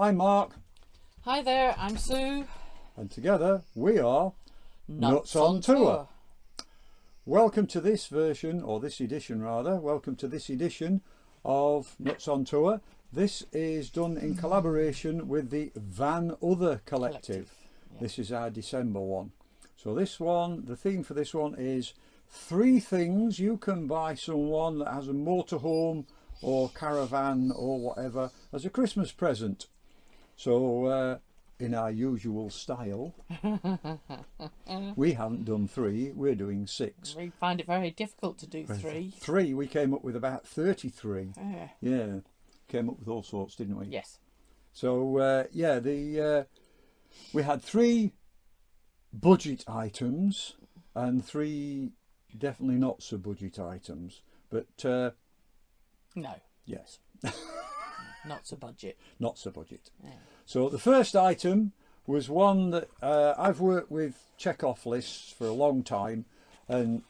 I'm Mark. Hi there, I'm Sue. And together we are Nuts on Tour. Welcome to this version, or this edition rather, welcome to this edition of Nuts on Tour. This is done in collaboration with the Vanother collective. Yeah. This is our December one. So this one, the theme for this one is 3 things you can buy someone that has a motorhome or caravan or whatever as a Christmas present. So in our usual style, we haven't done 3, we're doing 6. We find it very difficult to do 3. 3, we came up with about 33. Yeah. Yeah, came up with all sorts, didn't we? Yes. So yeah, we had 3 budget items and 3 definitely not so budget items, but No, yes. not so budget. Not so budget. Yeah. So the first item was one that I've worked with check-off lists for a long time, and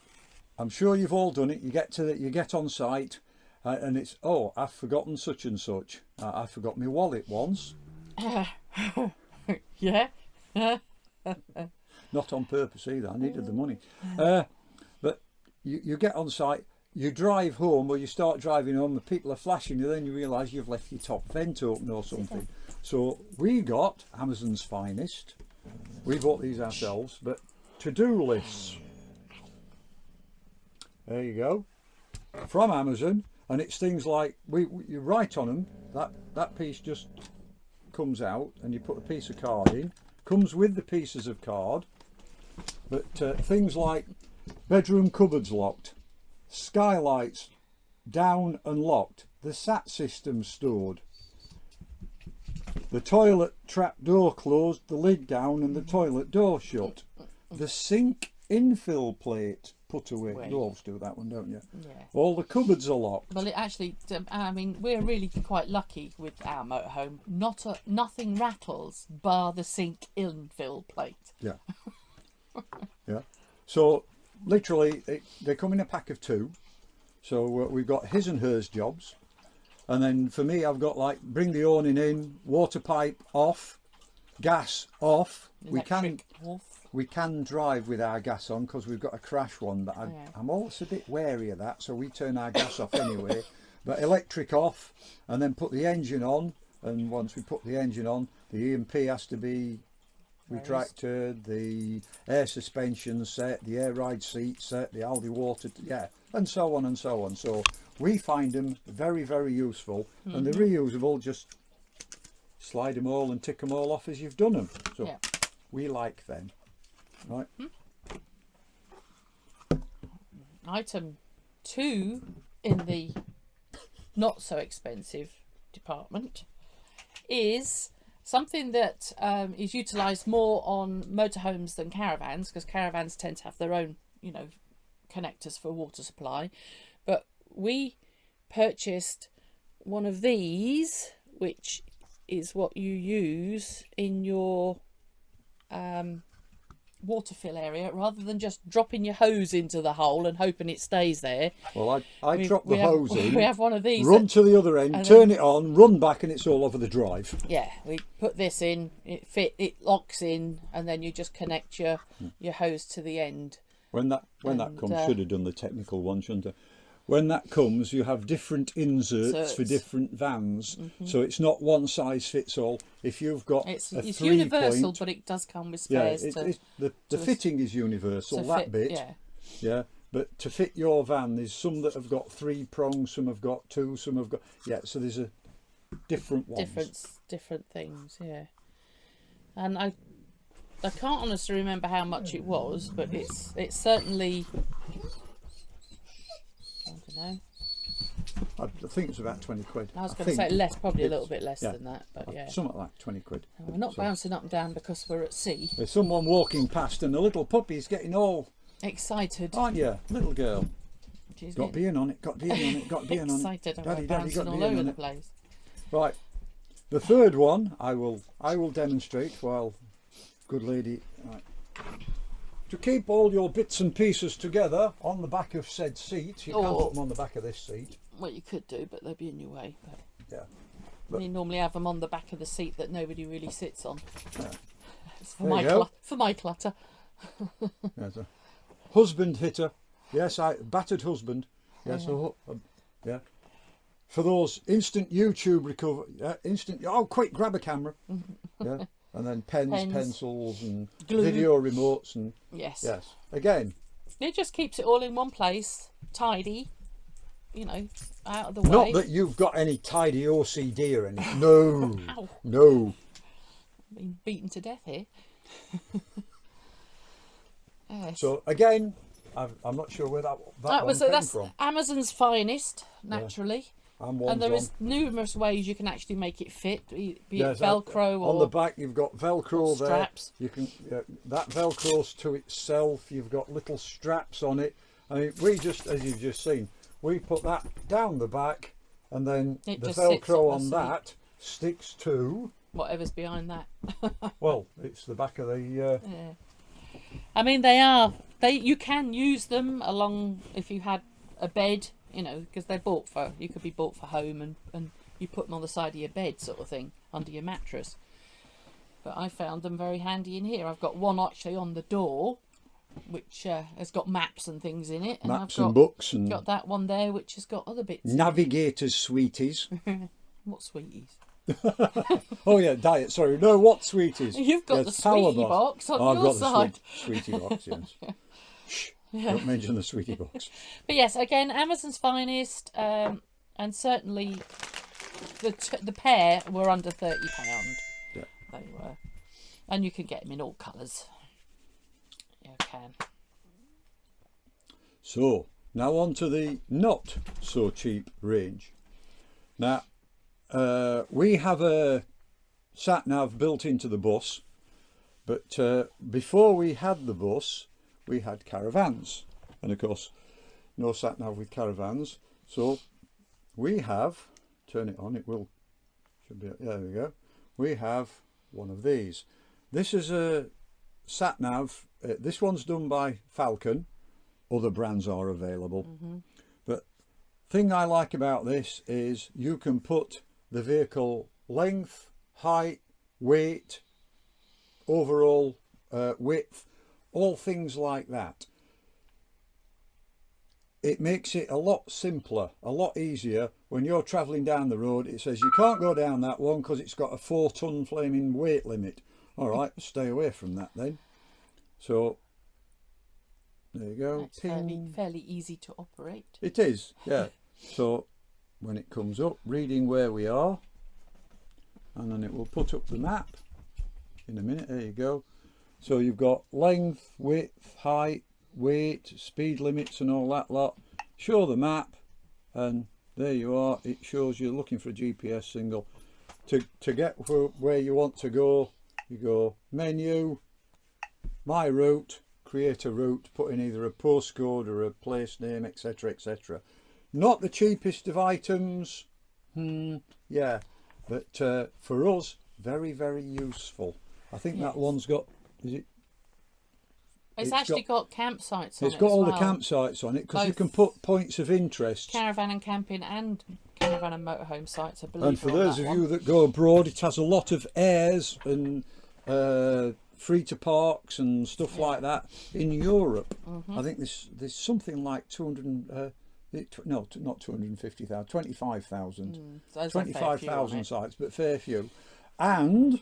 I'm sure you've all done it. You get on site, and it's, oh, I've forgotten such and such. I forgot my wallet once. Yeah. Not on purpose either. I needed the money. But you get on site. You drive home, or you start driving home, and people are flashing you, then you realise you've left your top vent open or something. So we got Amazon's finest. We bought these ourselves, but to-do lists. There you go. From Amazon, and it's things like, you write on them, that piece just comes out, and you put a piece of card in. Comes with the pieces of card, but things like bedroom cupboards locked, skylights down and locked, the SAT system stored, the toilet trap door closed, the lid down and the toilet door shut, the sink infill plate put away. You always do that one, don't you? Yeah. All the cupboards are locked. Well, it actually, I mean, we're really quite lucky with our motorhome. Nothing rattles bar the sink infill plate. Yeah. Yeah. So literally they come in a pack of 2. So we've got his and hers jobs, and then for me I've got like bring the awning in, water pipe off, gas off. Electric off. We can drive with our gas on because we've got a crash one, but I'm always a bit wary of that, so we turn our gas off anyway. But electric off, and then put the engine on, and once we put the engine on, the E&P has to be retracted, the air suspension set, the air ride seat set, the Aldi water, yeah, and so on and so on. So we find them very, very useful, and they're reusable. Just slide them all and tick them all off as you've done them. So we like them. Right. Item 2 in the not so expensive department is something that is utilised more on motorhomes than caravans, because caravans tend to have their own, connectors for water supply. But we purchased one of these, which is what you use in your water fill area, rather than just dropping your hose into the hole and hoping it stays there. Well, I drop the hose in. We have one of these. Run to the other end, turn it on, run back, and it's all over the drive. Yeah, we put this in. It locks in, and then you just connect your hose to the end. When that comes, should have done the technical one, shouldn't I? When that comes, you have different inserts for different vans, so it's not one size fits all. If you've got it's 3 universal, point, but it does come with spares. The fitting is universal, that bit. Yeah. But to fit your van, there's some that have got 3 prongs, some have got 2, some have got so there's a different ones. Different things, yeah. And I can't honestly remember how much it was, but it's certainly, I don't know. I think it's about 20 quid. I was going to say less, probably a little bit less than that, but yeah. Something like 20 quid. And we're not bouncing up and down because we're at sea. There's someone walking past and the little puppy's getting all excited. Aren't you, little girl? She's got being on it, got being on it, got being on it. Excited and Daddy, bouncing got all being over on the it. place. Right. The third one I will demonstrate while good lady. Right. To keep all your bits and pieces together on the back of said seat, you can't put them on the back of this seat. Well, you could do, but they'd be in your way. But... Yeah. You normally have them on the back of the seat that nobody really sits on. Yeah. It's There you go. for my clutter. There's a husband hitter. Yes, battered husband. Yes, yeah. For those instant YouTube recovery, instant. Oh, quick, grab a camera. Yeah, and then pens, pencils, and glue, video remotes, and yes. Again, it just keeps it all in one place, tidy. You know, out of the way. Not that you've got any tidy OCD or anything. No, Ow. no. I've been beaten to death here. Yes. So again, I'm not sure where that one came that's from. Amazon's finest, naturally. And there is numerous ways you can actually make it fit, be yes, it Velcro or on the back. You've got Velcro there. Straps. You can that Velcro's to itself. You've got little straps on it. I mean, we just, as you've just seen, we put that down the back, and then the Velcro on that sticks to whatever's behind that. Well, it's the back of the. Yeah. I mean, you can use them along if you had a bed, you know, because you could be bought for home, and you put them on the side of your bed, sort of thing, under your mattress. But I found them very handy in here. I've got one actually on the door, which has got maps and things in it. And maps I've got, and books and got that one there, which has got other bits. Navigators, sweeties. What sweeties? Oh yeah, diet. Sorry, no. What sweeties? You've got the sweetie box on your side. I've got the sweetie box. Yes. Shh. Yeah. Don't mention the sweetie box. But yes, again, Amazon's finest, and certainly the pair were under £30. Yeah. They were, and you can get them in all colours. You can. So now on to the not so cheap range. Now we have a sat nav built into the bus, but before we had the bus, we had caravans, and of course no sat nav with caravans. So we have, turn it on, it will, should be, there we go. We have one of these. This is a sat nav. This one's done by Falcon. Other brands are available. But thing I like about this is you can put the vehicle length, height, weight, overall width, all things like that. It makes it a lot simpler, a lot easier. When you're travelling down the road, it says you can't go down that one because it's got a 4-ton flaming weight limit. All right, stay away from that then. So there you go. That's fairly easy to operate. It is, yeah. So when it comes up, reading where we are, and then it will put up the map in a minute. There you go. So you've got length, width, height, weight, speed limits and all that lot. Show the map, and there you are. It shows you looking for a GPS signal. To get where you want to go, you go menu, my route, create a route, put in either a postcode or a place name, etc, etc. Not the cheapest of items, yeah, but for us, very, very useful. I think that one's got, is it? It's actually got campsites on it. It's got all well. the campsites on it, because you can put points of interest. Caravan and camping and caravan and motorhome sites, I believe. And for those of you that go abroad, it has a lot of airs and free to parks and stuff like that in Europe. I think there's something like 200. No, not 250,000, 25,000. 25,000 sites, but fair few. And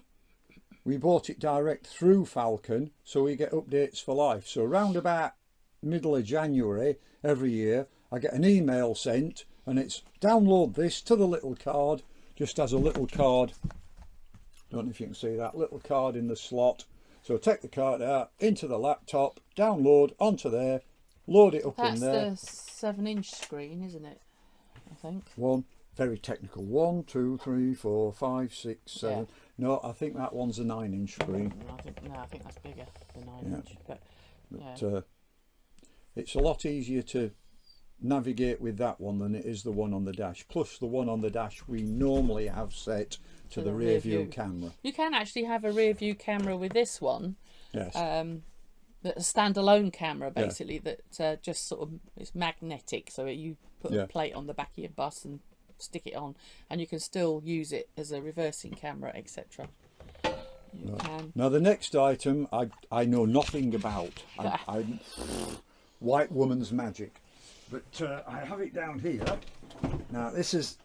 we bought it direct through Falcon, so we get updates for life. So around about middle of January every year, I get an email sent, and it's download this to the little card. Just as a little card. Don't know if you can see that little card in the slot. So take the card out into the laptop, download onto there, load it up in there. That's the 7-inch screen, isn't it? I think. One, very technical. 1, 2, 3, 4, 5, 6, 7. Yeah. No, I think that one's a 9-inch screen. I think that's bigger than 9-inch. But it's a lot easier to navigate with that one than it is the one on the dash. Plus the one on the dash we normally have set to the rear view camera. You can actually have a rear view camera with this one. Yes. That's a standalone camera basically that just sort of, it's magnetic, so you put a plate on the back of your bus and stick it on, and you can still use it as a reversing camera, etc. You can. Now the next item I know nothing about. White woman's magic, but I have it down here. Now this is.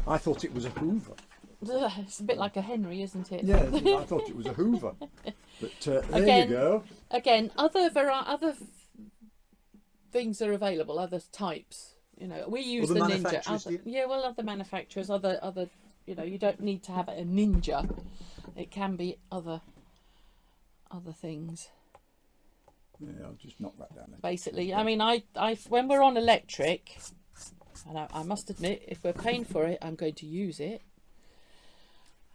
I thought it was a Hoover. It's a bit like a Henry, isn't it? Yeah, I thought it was a Hoover. But there Again, you go. Again, other things are available, other types. You know, we use Other the Ninja. manufacturers, Other manufacturers, other. You know, you don't need to have a Ninja. It can be other things. Yeah, I'll just knock that down. Basically, I mean, I when we're on electric, and I must admit, if we're paying for it, I'm going to use it.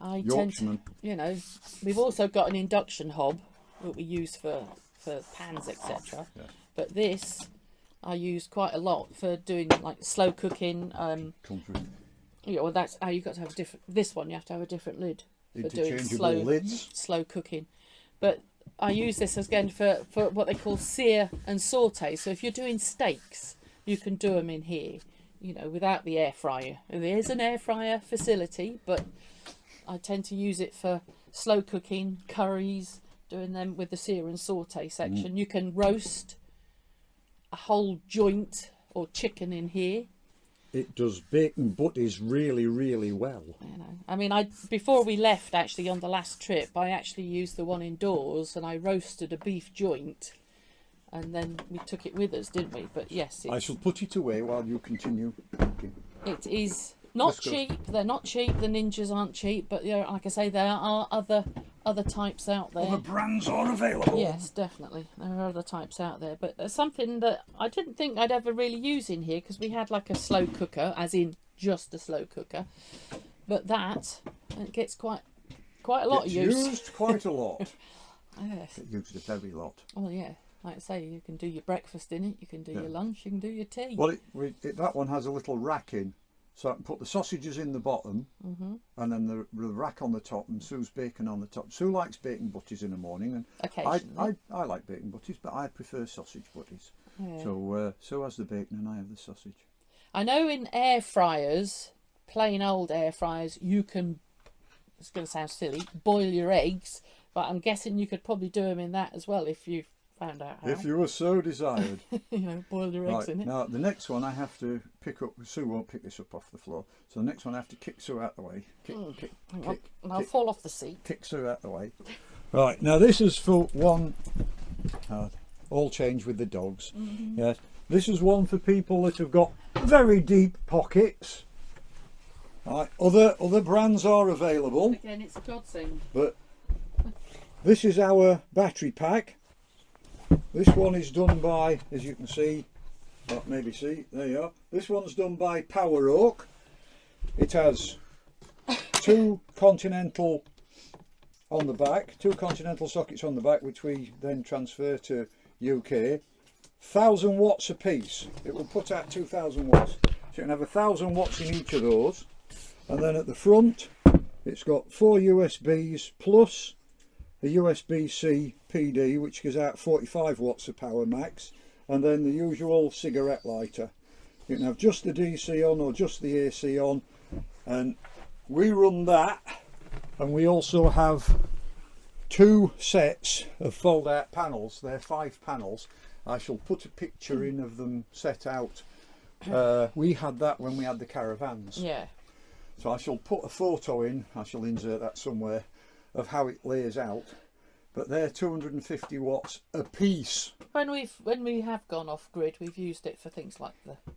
Yorkshireman. You know, we've also got an induction hob that we use for pans, etc. Yeah. But this I use quite a lot for doing like slow cooking. Country. Yeah, well, that's how you've got to have a different. This one you have to have a different lid for doing Interchangeable lids. slow cooking. But I use this again for what they call sear and saute. So if you're doing steaks, you can do them in here. You know, without the air fryer. There is an air fryer facility, but I tend to use it for slow cooking, curries, doing them with the sear and saute section. You can roast a whole joint or chicken in here. It does bacon butties really, really well. You know, I mean, before we left actually on the last trip, I actually used the one indoors and I roasted a beef joint, and then we took it with us, didn't we? But yes, I shall put it away while you continue cooking. it is not cheap. They're not cheap. The Ninjas aren't cheap, but yeah, like I say, there are other types out there. Other brands are available. Yes, definitely. There are other types out there. But there's something that I didn't think I'd ever really use in here, because we had like a slow cooker, as in just a slow cooker. But it gets quite a lot of use. Used quite a lot. Yes. It used a very lot. Oh, yeah. Like I say, you can do your breakfast in it, you can do your lunch, you can do your tea. Well, that one has a little rack in. So I can put the sausages in the bottom, and then the rack on the top, and Sue's bacon on the top. Sue likes bacon butties in the morning, and occasionally. I like bacon butties, but I prefer sausage butties. Yeah. So Sue has the bacon and I have the sausage. I know in air fryers, plain old air fryers, you can, it's going to sound silly, boil your eggs, but I'm guessing you could probably do them in that as well if you found out how. If you were so desired. You know, boil your eggs in it. Now, the next one I have to pick up. Sue won't pick this up off the floor. So the next one I have to kick Sue out the way. I'll fall off the seat. Kick Sue out the way. Right, now this is for one, all change with the dogs. Yes, this is one for people that have got very deep pockets. Right, other brands are available. Again, it's a godsend. But this is our battery pack. This one is done by, as you can see, maybe see, there you are. This one's done by Power Oak. It has two continental sockets on the back, which we then transfer to UK. 1,000 watts a piece. It will put out 2,000 watts. So you can have 1,000 watts in each of those. And then at the front, it's got 4 USBs plus a USB-C PD, which gives out 45 watts of power max, and then the usual cigarette lighter. You can have just the DC on or just the AC on, and we run that. And we also have 2 sets of fold-out panels. They're 5 panels. I shall put a picture in of them set out. We had that when we had the caravans. Yeah. So I shall put a photo in, I shall insert that somewhere, of how it lays out. But they're 250 watts a piece. When we have gone off grid, we've used it for things like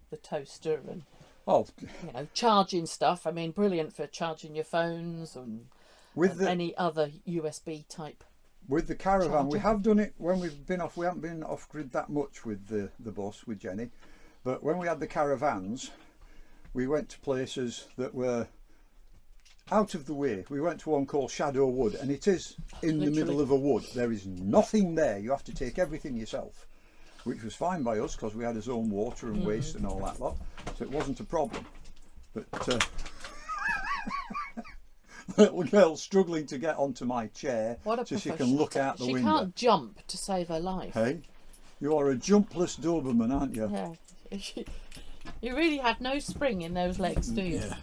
the toaster and charging stuff. I mean, brilliant for charging your phones and any other USB type. With the caravan, charger. We have done it when we've been off. We haven't been off grid that much with the bus with Jenny, but when we had the caravans, we went to places that were out of the way. We went to one called Shadow Wood, and it is in the middle of a wood. There is nothing there. You have to take everything yourself, which was fine by us because we had our own water and waste and all that lot, so it wasn't a problem. But little girl struggling to get onto my chair so she can look out the window. She can't jump to save her life. Hey, you are a jumpless Doberman, aren't you? Yeah. You really have no spring in those legs, do you? Yeah.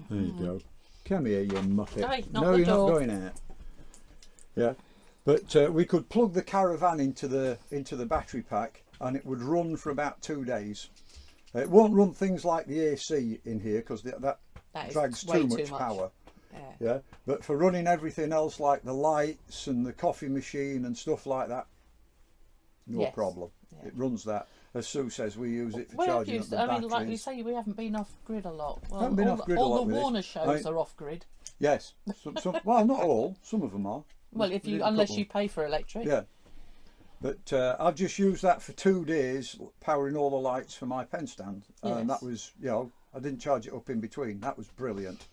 There you go. Come here, you muppet. Hey, not no, the you're door. not going out. Yeah, but we could plug the caravan into the battery pack, and it would run for about 2 days. It won't run things like the AC in here because that drags too much power. Yeah, but for running everything else like the lights and the coffee machine and stuff like that, no problem. Yeah. It runs that. As Sue says, we use it for charging up the batteries. I mean, like you say, we haven't been off grid a lot. Well, haven't been off grid a lot. All the Warner shows are off grid. Yes, well, not all. Some of them are. Well, unless you pay for electric. Yeah. But I've just used that for 2 days, powering all the lights for my pen stand, and that was, you know, I didn't charge it up in between. That was brilliant.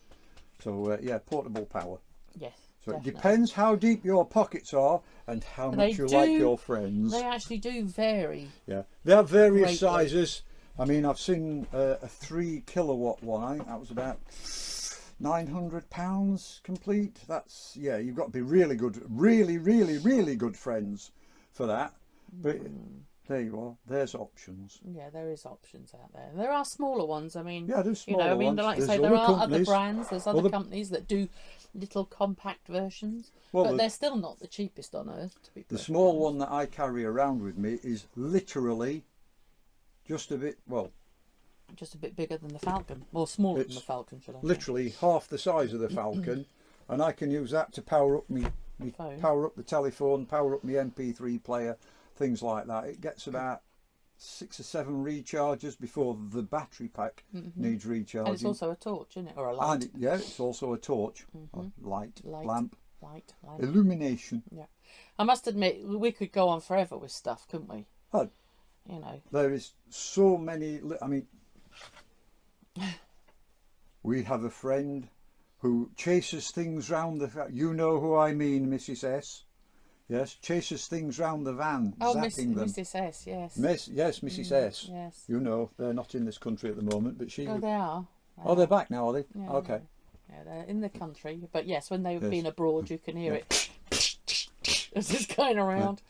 So yeah, portable power. Yes. So definitely. it depends how deep your pockets are and how much you like your friends. They actually do vary. Yeah, they have various sizes. I mean, I've seen a 3 kilowatt one. I think that was about £900 complete. That's, yeah, you've got to be really good, really good friends for that. But there you are. There's options. Yeah, there is options out there. There are smaller ones. I mean, yeah, there's smaller ones. Like you say, there are other brands. There's other companies that do little compact versions, but they're still not the cheapest on earth. To be the small one that I carry around with me is literally just a bit, well, just a bit bigger than the Falcon, or smaller than the Falcon, should I say. Literally half the size of the Falcon, and I can use that to power up me power up the telephone, power up my MP3 player, things like that. It gets about 6 or 7 recharges before the battery pack needs recharging. And it's also a torch, isn't it, or a light? And yeah, it's also a torch, or lamp, lamp, illumination. Yeah, I must admit, we could go on forever with stuff, couldn't we? Oh, you know, there is so many. I mean, we have a friend who chases things round the. You know who I mean, Mrs. S. Yes, chases things round the van, zapping them. Mrs. S. Yes. Yes, Mrs. S. Yes. You know, they're not in this country at the moment, but she. Oh, they are. They're back now, are they? Yeah, okay. Yeah, they're in the country, but yes, when they've been abroad, you can hear it. It's just going around.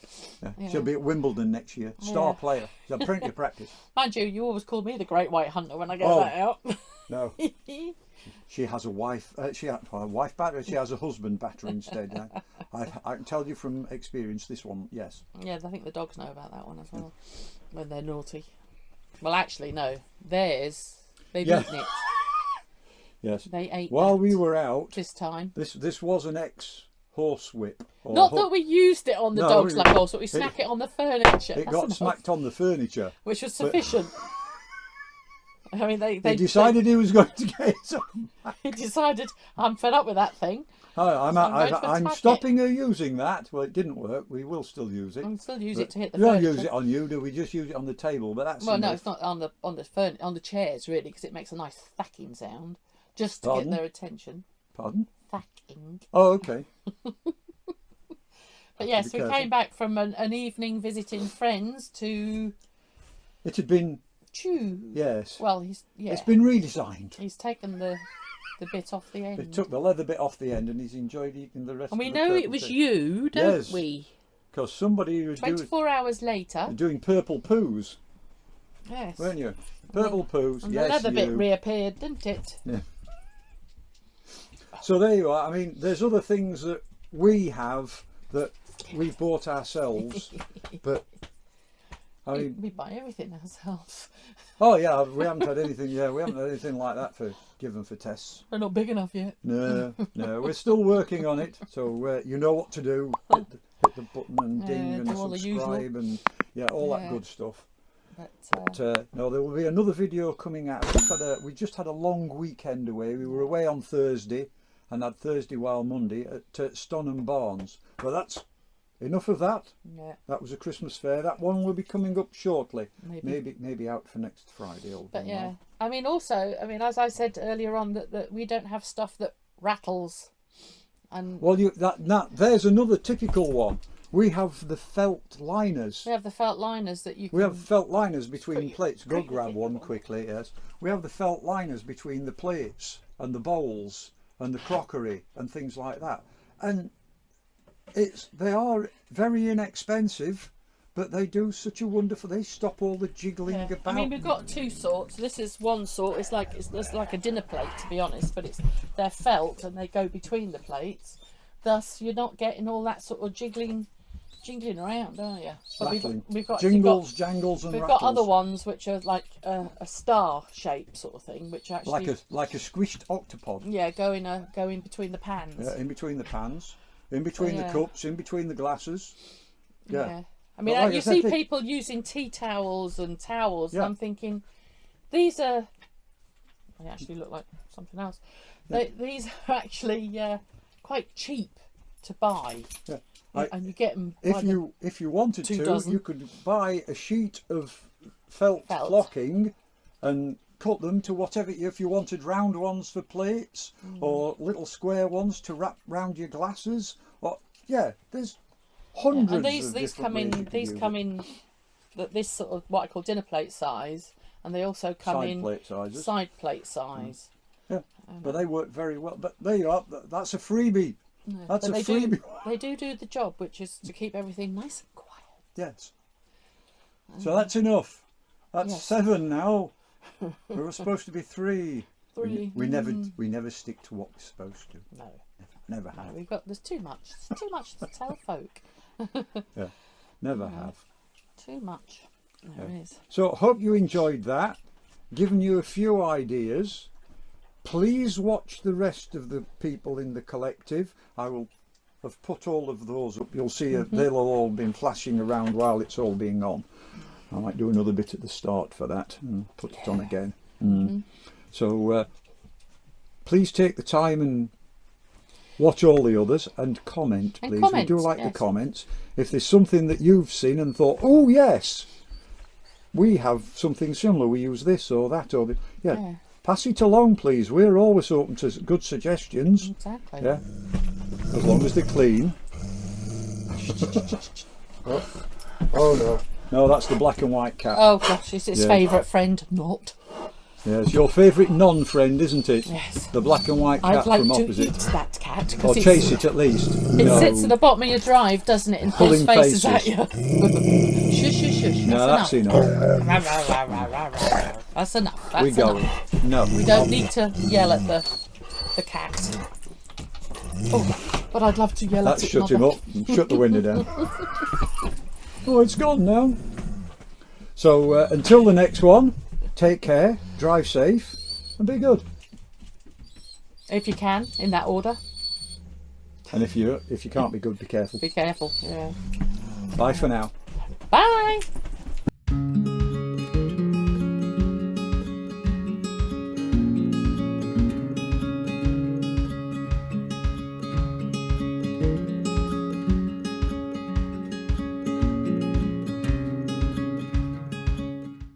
Yeah. She'll be at Wimbledon next year. Star player. She's had plenty of practice. Mind you, you always called me the Great White Hunter when I get that out. No. She has a wife. She has a wife batter. She has a husband batter instead. I can tell you from experience. This one, yes. Yeah, I think the dogs know about that one as well. When they're naughty. Well, actually, no. Theirs. They've eaten it. Yes. They ate. While we were out this time. This was an ex-horsewhip. Not that we used it on the dogs like horse, but we smack it on the furniture. It got smacked on the furniture, which was sufficient. I mean, they decided he was going to get some. He decided, I'm fed up with that thing. I'm stopping her using that. Well, it didn't work. We will still use it. We'll still use it to hit the furniture. furniture. We don't use it on you, do we? Just use it on the table. But that's well, no, it's not on the chairs really, because it makes a nice thacking sound, just to get their attention. Pardon? Thacking. Oh, okay. But yes, we came back from an evening visiting friends to. It had been. Yes. Well, it's been redesigned. He's taken the bit off the end. He took the leather bit off the end, and he's enjoyed eating the rest. And we know it was you, don't we? Because somebody was 24 hours later doing purple poos. Yes. Weren't you? Purple poos. And yes, the leather bit reappeared, didn't it? Yeah. So there you are. I mean, there's other things that we have that we've bought ourselves, but. I mean, we buy everything ourselves. Oh yeah, we haven't had anything. Yeah, we haven't had anything like that given for tests. We're not big enough yet. No, we're still working on it. So you know what to do. Hit the button and ding and subscribe and all that good stuff. But no, there will be another video coming out. We just had a long weekend away. We were away on Thursday and had Thursday while Monday at Stonham Barnes. Well, that's. Enough of that. Yeah. That was a Christmas fair. That one will be coming up shortly. Maybe out for next Friday. But yeah, I mean, also, as I said earlier on, that we don't have stuff that rattles. And well, there's another typical one. We have the felt liners. We have the felt liners that you can. We have felt liners between plates. Go grab one quickly. Yes. We have the felt liners between the plates and the bowls and the crockery and things like that. And they are very inexpensive, but they do such a wonderful. They stop all the jiggling Yeah. about. I mean, we've got two sorts. This is one sort. It's like a dinner plate, to be honest, but they're felt and they go between the plates. Thus, you're not getting all that sort of jingling around, are you? But we've got jingles, jangles, and we've rattles. got other ones which are like a star shape sort of thing, which actually like a squished octopod. yeah, go in between the pans. Yeah, in between the pans, in between the cups, in between the glasses. Yeah. I mean, like you I said, see people using tea towels and towels, Yeah. and I'm thinking, these are. They actually look like something else. These are actually quite cheap to buy. Yeah. And you get them. If you wanted to, dozen. you could buy a sheet of felt flocking and cut them to whatever. If you wanted round ones for plates or little square ones to wrap round your glasses, or there's hundreds. And of these different come in. ways you could These use come it. in. This sort of what I call dinner plate size, and they also come Side in plate sizes. side plate size. Yeah, but they work very well. But there you are. That's a freebie. No, That's but a freebie. They do the job, which is to keep everything nice and quiet. Yes. So that's enough. That's Yes. 7 now. We were supposed to be 3. 3. We never stick to what we're supposed to. No, Never have. there's too much. There's too much to tell folk. Yeah. Never have. Too much. There is. So hope you enjoyed that. Given you a few ideas. Please watch the rest of the people in the collective. I will have put all of those up. You'll see they'll all been flashing around while it's all being on. I might do another bit at the start for that and put it on again. So please take the time and watch all the others and comment, please. We do like the comments. If there's something that you've seen and thought, oh yes, we have something similar, we use this or that or the, pass it along, please. We're always open to good suggestions. Exactly. Yeah, as long as they're clean. Oh no, that's the black and white cat. Oh gosh, it's his favourite friend, not. Yeah, it's your favourite non-friend, isn't it? Yes. The black and white cat I'd like from to opposite. eat that cat. Or chase it at least. It sits at the bottom of your drive, doesn't it, and pulls Pulling faces at faces. you. Shush, shush, shush. No, that's enough. That's enough. That's We go. enough. No. We don't need to yell at the cat. Oh, but I'd love to yell Let's at it. shut him up and shut the window down. Oh, it's gone now. So until the next one, take care, drive safe, and be good. If you can, in that order. And if you can't be good, be careful. Be careful. Yeah. Bye for now. Bye.